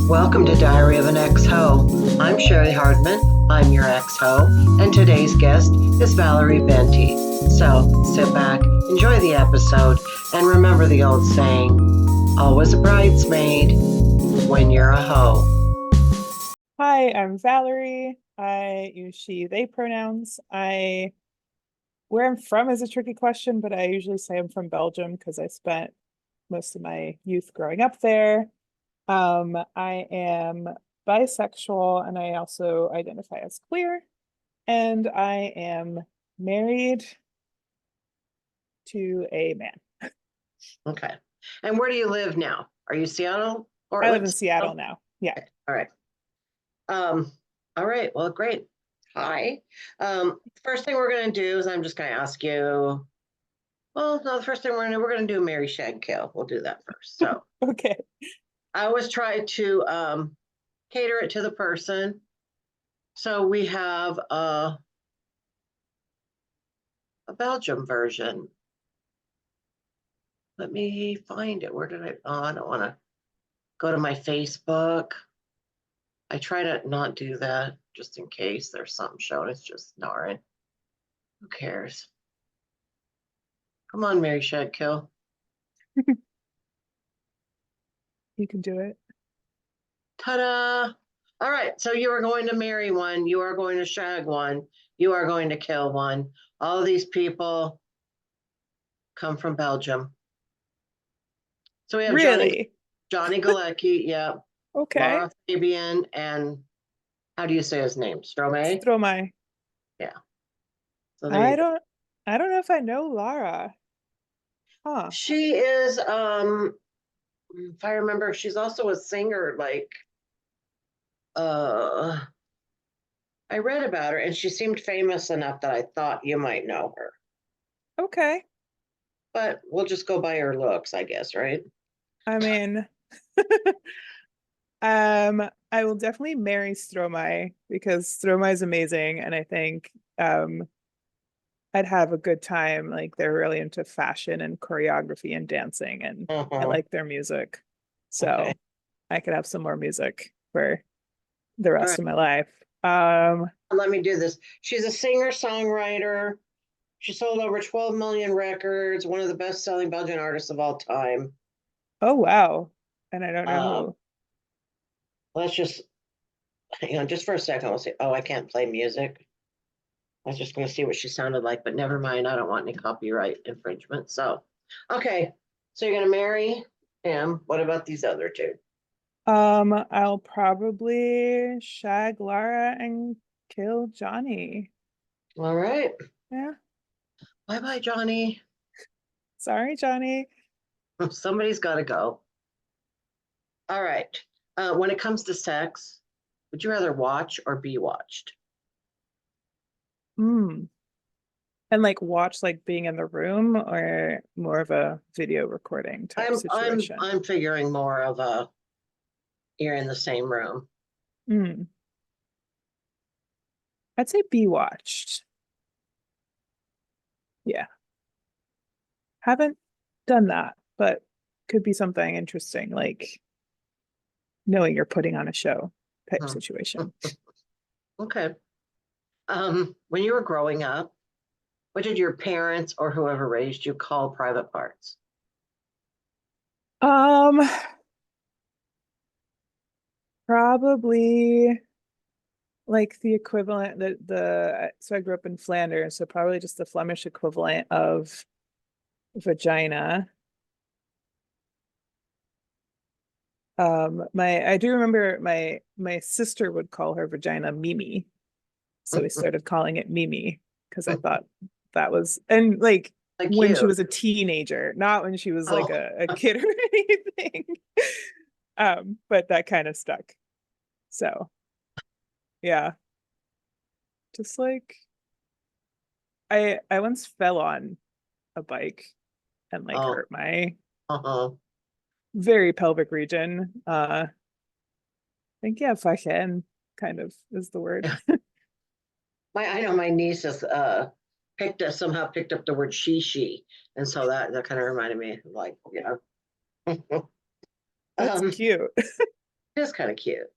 Welcome to Diary of an Ex-Ho. I'm Cheri Hardman, I'm your ex-ho, and today's guest is Valerie Benti. So sit back, enjoy the episode, and remember the old saying, always a bridesmaid when you're a hoe. Hi, I'm Valerie. I use she, they pronouns. Where I'm from is a tricky question, but I usually say I'm from Belgium because I spent most of my youth growing up there. I am bisexual and I also identify as queer, and I am married to a man. Okay. And where do you live now? Are you Seattle? I live in Seattle now. Yeah. All right. All right. Well, great. Hi. First thing we're going to do is I'm just going to ask you. Well, no, the first thing we're going to do Marry, Shag, Kill. We'll do that first. So Okay. I always try to cater it to the person. So we have a Belgium version. Let me find it. Where did I don't want to go to my Facebook. I try to not do that just in case there's something shown. It's just Naren. Who cares? Come on, Marry, Shag, Kill. You can do it. Ta-da! All right, so you are going to marry one, you are going to shag one, you are going to kill one. All of these people come from Belgium. So we have Really? Johnny Galecki, yeah, Okay. Laura Fabian, and how do you say his name? Stromae? Stromae. Yeah. So there I you go. don't I don't know if I know Lara. Huh. She is, if I remember, she's also a singer, like, uh, I read about her and she seemed famous enough that I thought you might know her. Okay. But we'll just go by her looks, I guess, right? I mean, I will definitely marry Stromae because Stromae is amazing, and I think I'd have a good time. Like they're really into fashion and choreography and dancing, and I Uh-huh. like their music. Okay. So I could have some more music for the All rest right. of my life. Let me do this. She's a singer-songwriter. She sold over 12 million records, one of the best-selling Belgian artists of all time. Oh wow. And I don't know Um, who. let's just hang on just for a second. We'll see. Oh, I can't play music. I was just going to see what she sounded like, but never mind. I don't want any copyright infringement. So, okay. So you're going to marry him. What about these other two? I'll probably shag Lara and kill Johnny. All right. Yeah. Bye-bye, Johnny. Sorry, Johnny. Somebody's got to go. All right. When it comes to sex, would you rather watch or be watched? Hmm. And like watch like being in the room or more of a video recording type situation. I'm figuring more of a you're in the same room. Hmm. I'd say be watched. Yeah. Haven't done that, but could be something interesting, like knowing you're putting on a show type Hmm. situation. Okay. When you were growing up, what did your parents or whoever raised you call private parts? Um, Probably like the equivalent the so I grew up in Flanders, so probably just the Flemish equivalent of vagina. My I do remember my sister would call her vagina Mimi. So we started calling it Mimi because I thought that was and like Like when she cute. was a teenager, not when she was like Oh, a kid or anything. But that kind of stuck. So yeah, just like I once fell on a bike and like oh, hurt my uh-huh. very pelvic region. I think yeah, fashion kind of is the word. I know my niece has somehow picked up the word she, and so that kind of reminded me, like, yeah. That's um, cute. It's kind of cute.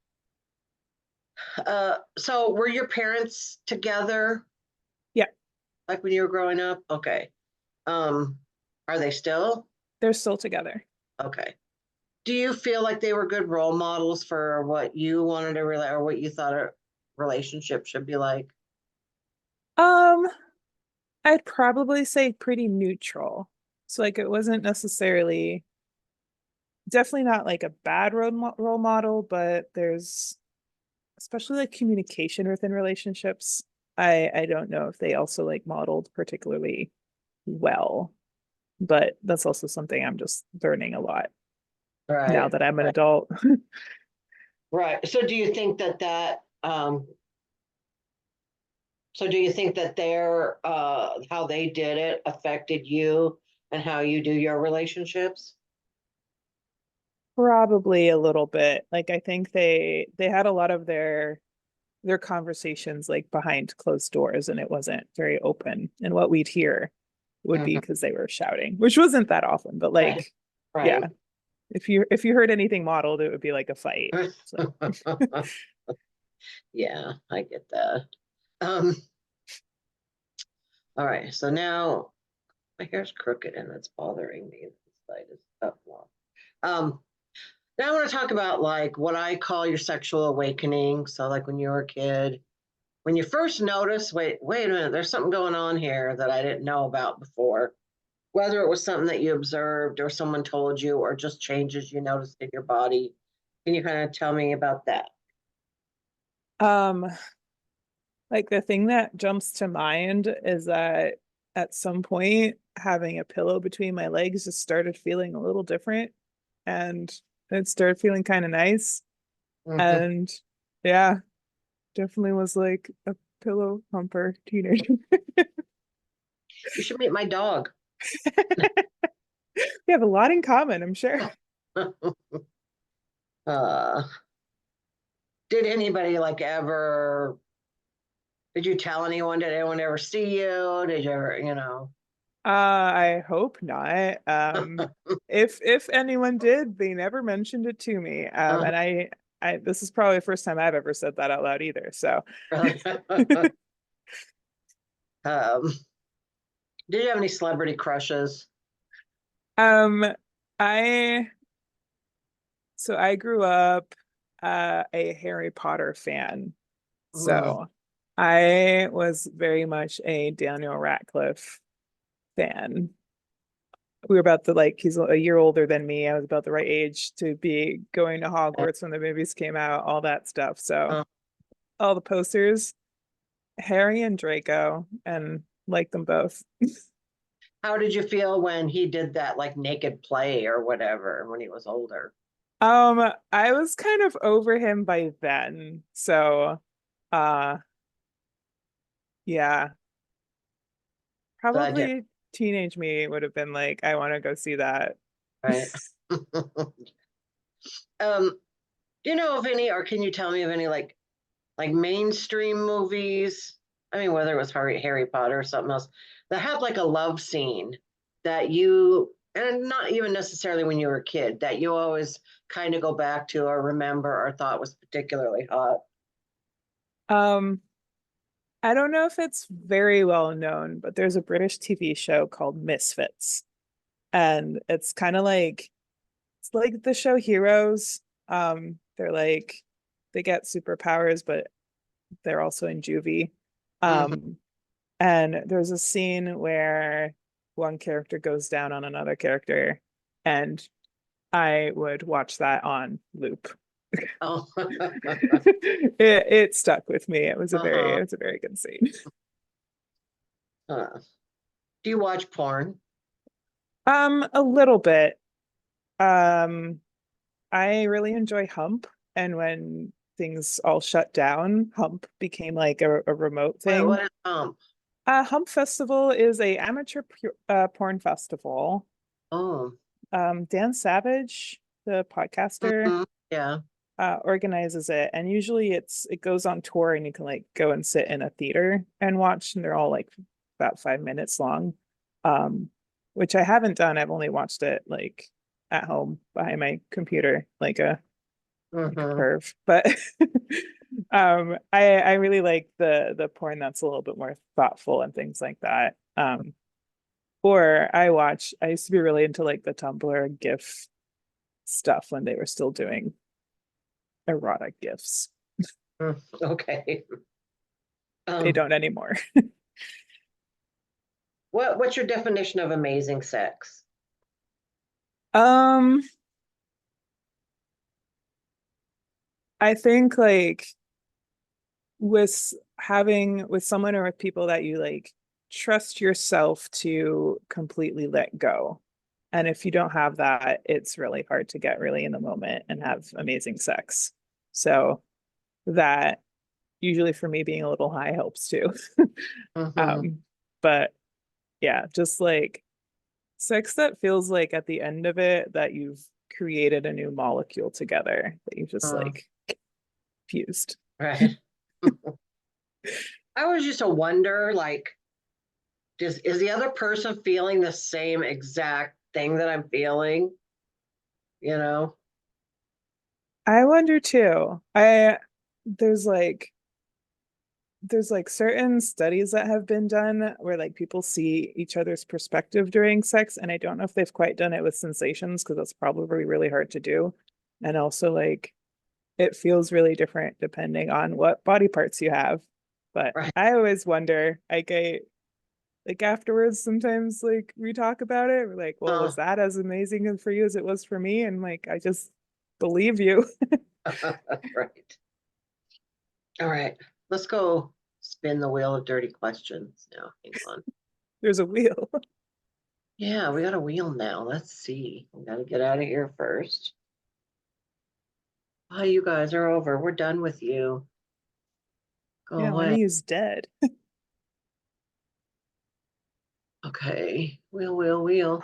So were your parents together? Yeah. Like when you were growing up? Okay. Um, are they still? They're still together. Okay. Do you feel like they were good role models for what you wanted to relate or what you thought a relationship should be like? Um, I'd probably say pretty neutral. So like it wasn't necessarily definitely not like a bad role model, but there's especially like communication within relationships. I don't know if they also like modeled particularly well, but that's also something I'm just learning a lot now Right. that I'm an Right. adult. Right. So do you think that their how they did it affected you and how you do your relationships? Probably a little bit. Like I think they had a lot of their conversations like behind closed doors and it wasn't very open. And what we'd hear would be Mhm. because they were shouting, which wasn't that often, but Right. like Right. yeah, if you heard anything modeled, it would be like a fight. So Yeah, I get that. Um, all right. So now my hair's crooked and it's bothering me. This side is up long. Um, Now I want to talk about like what I call your sexual awakening. So like when you were a kid, when you first notice, wait a minute, there's something going on here that I didn't know about before. Whether it was something that you observed or someone told you or just changes you noticed in your body. Can you kind of tell me about that? um like the thing that jumps to mind is that at some point having a pillow between my legs just started feeling a little different and it started feeling kind of nice. Mhm. And yeah, definitely was like a pillow humper teenager. You should meet my dog. We have a lot in common, I'm sure. uh, did anybody like ever, did you tell anyone? Did anyone ever see you? Did you ever, I hope not. If anyone did, they never mentioned it to me. uh, And I this is probably the first time I've ever said that out loud either. So, really? um, did you have any celebrity crushes? um, I I grew up a Harry Potter fan. Mm, So I was very much a Daniel Radcliffe fan. We were about the like he's a year older than me. I was about the right age to be going to Hogwarts when the movies came out, all that stuff. So uh, all the posters, Harry and Draco, and like them both. how did you feel when he did that like naked play or whatever when he was older? I was kind of over him by then. So uh yeah, So I did, probably teenage me would have been like, I want to go see that. right? um, do you know of any, or can you tell me of any like mainstream movies? I mean, whether it was Harry Potter or something else that had like a love scene that you, and not even necessarily when you were a kid, that you always kind of go back to or remember or thought was particularly hot. Um, I don't know if it's very well known, but there's a British TV show called Misfits. And it's kind of like it's like the show Heroes. They're like they get superpowers, but they're also in juvie. Mhm. Um, and there's a scene where one character goes down on another character, and I would watch that on loop. Oh, It stuck with me. uh-huh. It was a very good scene. Uh, do you watch porn? A little bit. Um, I really enjoy Hump, and when things all shut down, Hump became like a remote What thing. is Hump Festival is a amateur porn festival. Oh, Dan Savage, the podcaster, mhm, yeah. organizes it, and usually it goes on tour, and you can like go and sit in a theater and watch, and they're all like about 5 minutes long. Um, which I haven't done. I've only watched it like at home behind my computer, like a like a Mm-hmm. perv. But I really like the porn that's a little bit more thoughtful and things like that. Or I used to be really into like the Tumblr GIF stuff when they were still doing erotic GIFs. Okay. They Um, don't anymore. what's your definition of amazing sex? Um, I think like with someone or with people that you like trust yourself to completely let go. And if you don't have that, it's really hard to get really in the moment and have amazing sex. So that usually for me being a little high helps too. Mm-hmm. Um, but yeah, just like sex that feels like at the end of it that you've created a new molecule together that you just like fused. Right. I was just a wonder, like, is the other person feeling the same exact thing that I'm feeling? You know? I wonder too. I there's like there's like certain studies that have been done where like people see each other's perspective during sex, and I don't know if they've quite done it with sensations because that's probably really hard to do. And also like it feels really different depending on what body parts you have. But Right. I always wonder, like afterwards, sometimes like we talk about it, we're like, well, Uh, was that as amazing for you as it was for me? And like I just believe you. right. All right. Let's go spin the wheel of dirty questions now. Hang on. There's a wheel. Yeah, we got a wheel now. Let's see. We got to get out of here first. Oh, you guys are over. We're done with you. Go Yeah, let away. me use dead. Okay. Wheel, wheel, wheel.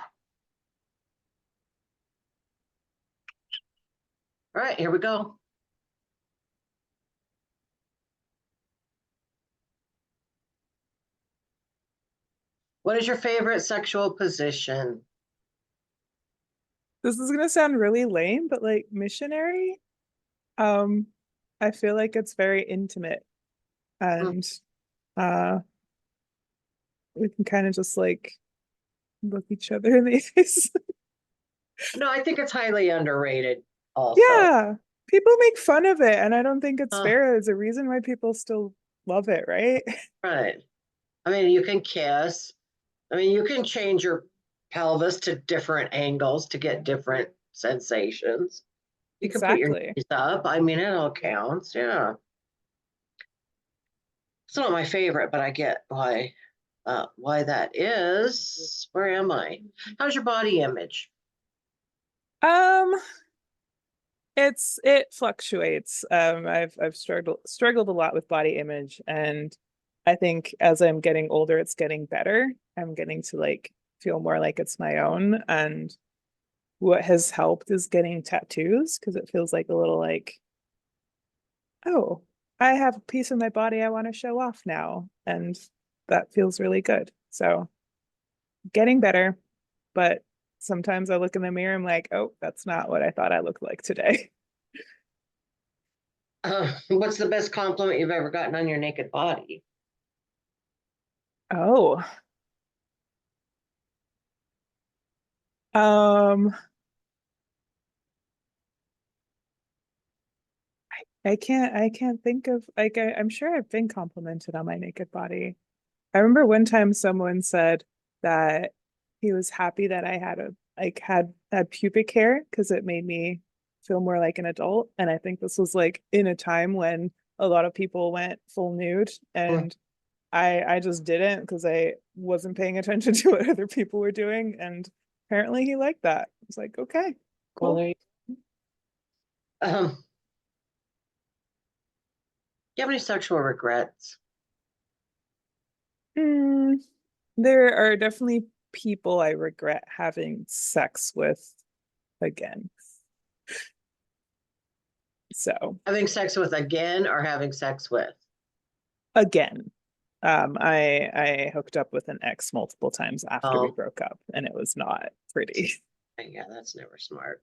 All right, here we go. What is your favorite sexual position? This is gonna sound really lame, but like missionary, um, I feel like it's very intimate Hmm. and uh we can kind of just like look each other in the face. No, I think it's highly underrated also. Yeah, people make fun of it, and I don't think it's Uh, fair. There's a reason why people still love it, right? right. I mean, you can kiss. I mean, you can change your pelvis to different angles to get different sensations. You can put your Exactly. knees up. I mean, it all counts. Yeah. It's not my favorite, but I get why that is. Where am I? How's your body image? Um, it fluctuates. I've struggled a lot with body image, and I think as I'm getting older, it's getting better. I'm getting to like feel more like it's my own, and what has helped is getting tattoos because it feels like a little like, oh, I have a piece of my body I want to show off now, and that feels really good. So getting better, but sometimes I look in the mirror, I'm like, oh, that's not what I thought I looked like today. What's the best compliment you've ever gotten on your naked body? Oh, um, I can't think of like I'm sure I've been complimented on my naked body. I remember one time someone said that he was happy that I had a like had pubic hair because it made me feel more like an adult. And I think this was like in a time when a lot of people went full nude Hmm. and I just didn't because I wasn't paying attention to what other people were doing. And apparently he liked that. I was like, okay, Well, cool. do you have any sexual regrets? Mm, there are definitely people I regret having sex with again. So Having sex with again or having sex with? again, I hooked up with an ex multiple times after we Oh, broke up, and it was not pretty. yeah, that's never smart.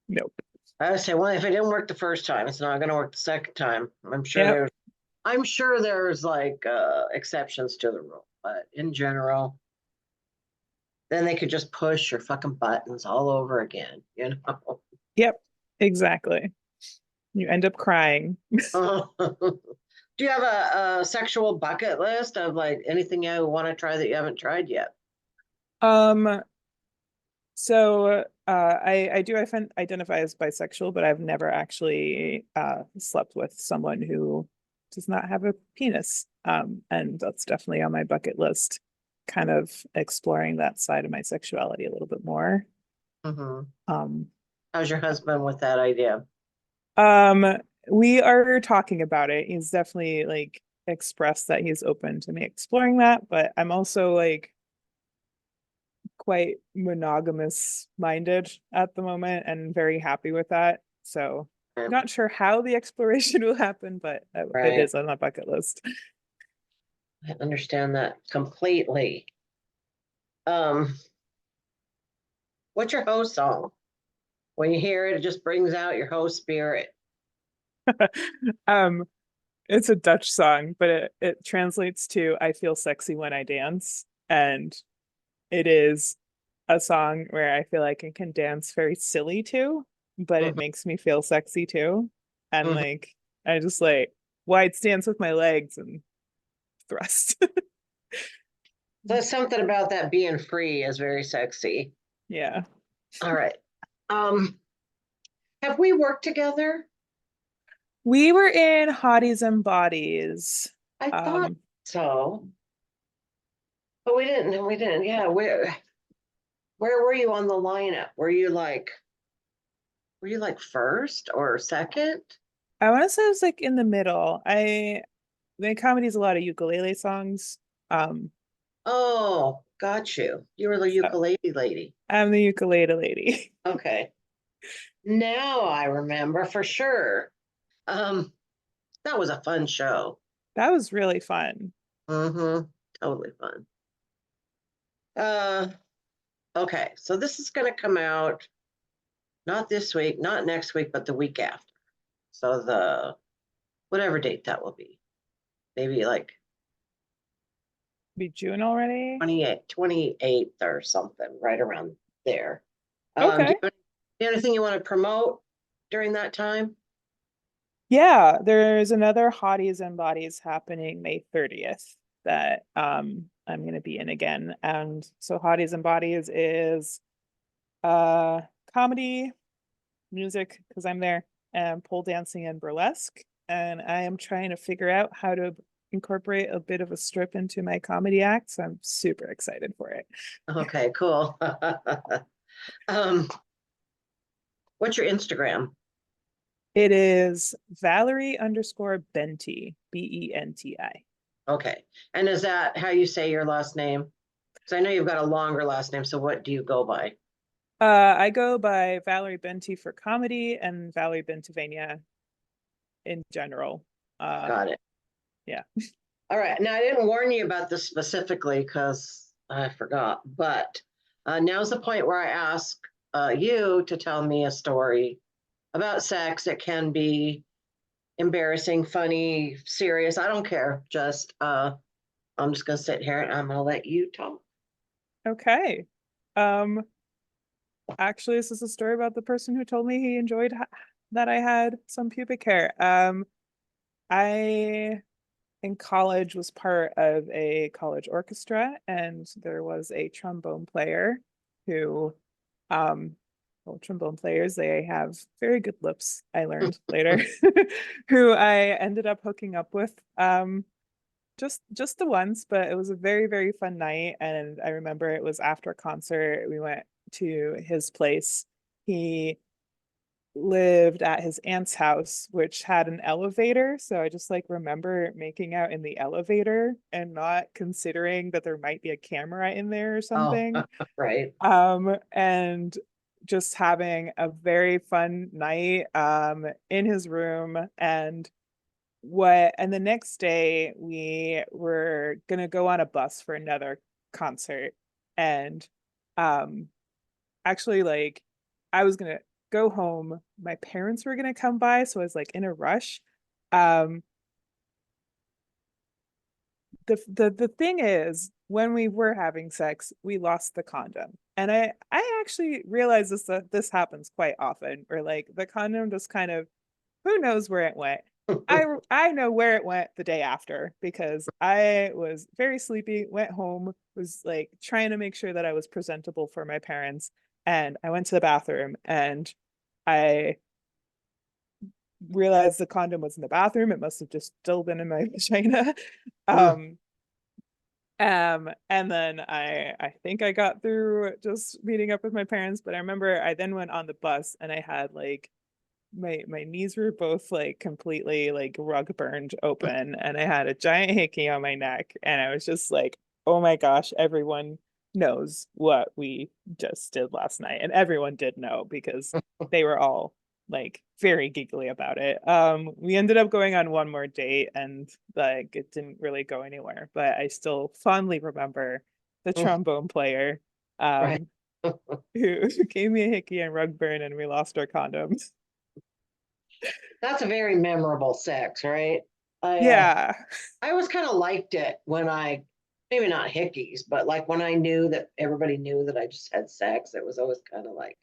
Nope. I would say, well, if it didn't work the first time, it's not going to work the second time. Yep. I'm sure there's like exceptions to the rule, but in general, then they could just push your fucking buttons all over again, you know? Yep. Exactly. You end up crying. Do you have a sexual bucket list of like anything you want to try that you haven't tried yet? Um, so I do identify as bisexual, but I've never actually slept with someone who does not have a penis. And that's definitely on my bucket list, kind of exploring that side of my sexuality a little bit more. Hmm. Um, How's your husband with that idea? um, we are talking about it. He's definitely like expressed that he's open to me exploring that, but I'm also like quite monogamous minded at the moment and very happy with that. So not sure how the exploration will happen, but it Right. is on my bucket list. I understand that completely. Um, what's your host song? When you hear it, it just brings out your host spirit. um, it's a Dutch song, but it translates to I feel sexy when I dance. And it is a song where I feel like I can dance very silly to, but it Mhm, makes me feel sexy too. And mhm. like I just like wide stance with my legs and thrust. So it's something about that being free is very sexy. Yeah. All right. Um, have we worked together? We were in Hotties and Bodies. I thought Um, so, but we didn't. We didn't. Yeah. Where were you on the lineup? Were you like first or second? I want to say it was like in the middle. I the comedy's a lot of ukulele songs. Um, Oh, got you. You were the so ukulele lady. I'm the ukulele lady. Okay. Now I remember for sure. Um, that was a fun show. That was really fun. Mm-hmm. Totally fun. Uh, okay. So this is gonna come out not this week, not next week, but the week after. So the whatever date that will be. Maybe like Be June already. 28th or something, right around there. Do Okay. you have anything you want to promote during that time? Yeah, there's another Hotties and Bodies happening May 30th that I'm gonna be in again. And so Hotties and Bodies is uh comedy, music, because I'm there, and pole dancing and burlesque. And I am trying to figure out how to incorporate a bit of a strip into my comedy act. So I'm super excited for it. Okay, cool. um, what's your Instagram? It is Valerie_Benti, Benti. Okay. And is that how you say your last name? Because I know you've got a longer last name. So what do you go by? I go by Valerie Benti for comedy and Valerie Bentivania in general. Uh, Got it. yeah. All right. Now, I didn't warn you about this specifically because I forgot, but now's the point where I ask you to tell me a story about sex. It can be embarrassing, funny, serious. I don't care. I'm just going to sit here and I'm going to let you talk. Okay. Um, Actually, this is a story about the person who told me he enjoyed that I had some pubic hair. I in college was part of a college orchestra, and there was a trombone player who, um, well, trombone players, they have very good lips, I learned later, who I ended up hooking up with. Just the once, but it was a very, very fun night. And I remember it was after a concert. We went to his place. He lived at his aunt's house, which had an elevator. So I just like remember making out in the elevator and not considering that there might be a camera in there or Oh, something. right. And just having a very fun night in his room. And the next day we were gonna go on a bus for another concert. And um actually like I was gonna go home. My parents were gonna come by, so I was like in a rush. Um, the thing is, when we were having sex, we lost the condom. And I actually realize this happens quite often, where like the condom just kind of, who knows where it went. I know where it went the day after because I was very sleepy, went home, was like trying to make sure that I was presentable for my parents, and I went to the bathroom and I realized the condom was in the bathroom. It must have just still been in my vagina. Mm. Um, and then I think I got through just meeting up with my parents, but I remember I then went on the bus and I had like my knees were both like completely like rug burned open and I had a giant hickey on my neck and I was just like, oh my gosh, everyone knows what we just did last night. And everyone did know because they were all like very giggly about it. We ended up going on one more date and like it didn't really go anywhere, but I still fondly remember the Mm. trombone player Right. who gave me a hickey and rug burn and we lost our condoms. That's a very memorable sex, right? I Yeah, I always kind of liked it when maybe not hickeys, but like when I knew that everybody knew that I just had sex, it was always kind of like,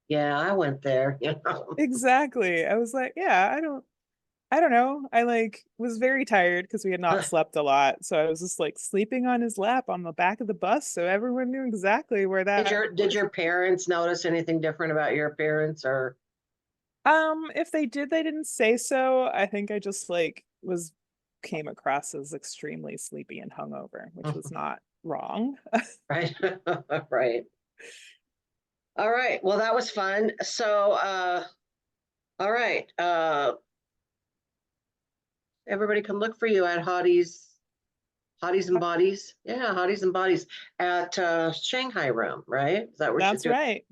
yeah, I went there, you know. exactly. I was like, yeah, I don't know. I like was very tired because we had not slept a lot. So I was just like sleeping on his lap on the back of the bus. So everyone knew exactly where that Did your parents notice anything different about your appearance or if they did, they didn't say so. I think I just like was came across as extremely sleepy and hungover, which was not wrong. right? Right. All right. Well, that was fun. So, all right. Everybody can look for you at Hotties and Bodies. Yeah, Hotties and Bodies at Shanghai Room, right? Is that what you're That's doing? right.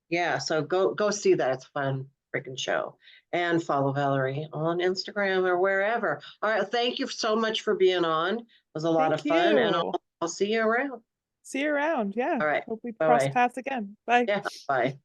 Yeah, so go see that. It's a fun freaking show. And follow Valerie on Instagram or wherever. All right, thank you so much for being on. It was a lot of Thank fun, and you. I'll see you around. See you around. Yeah. All right, Hope we bye cross bye. paths again. Bye. Yeah, bye.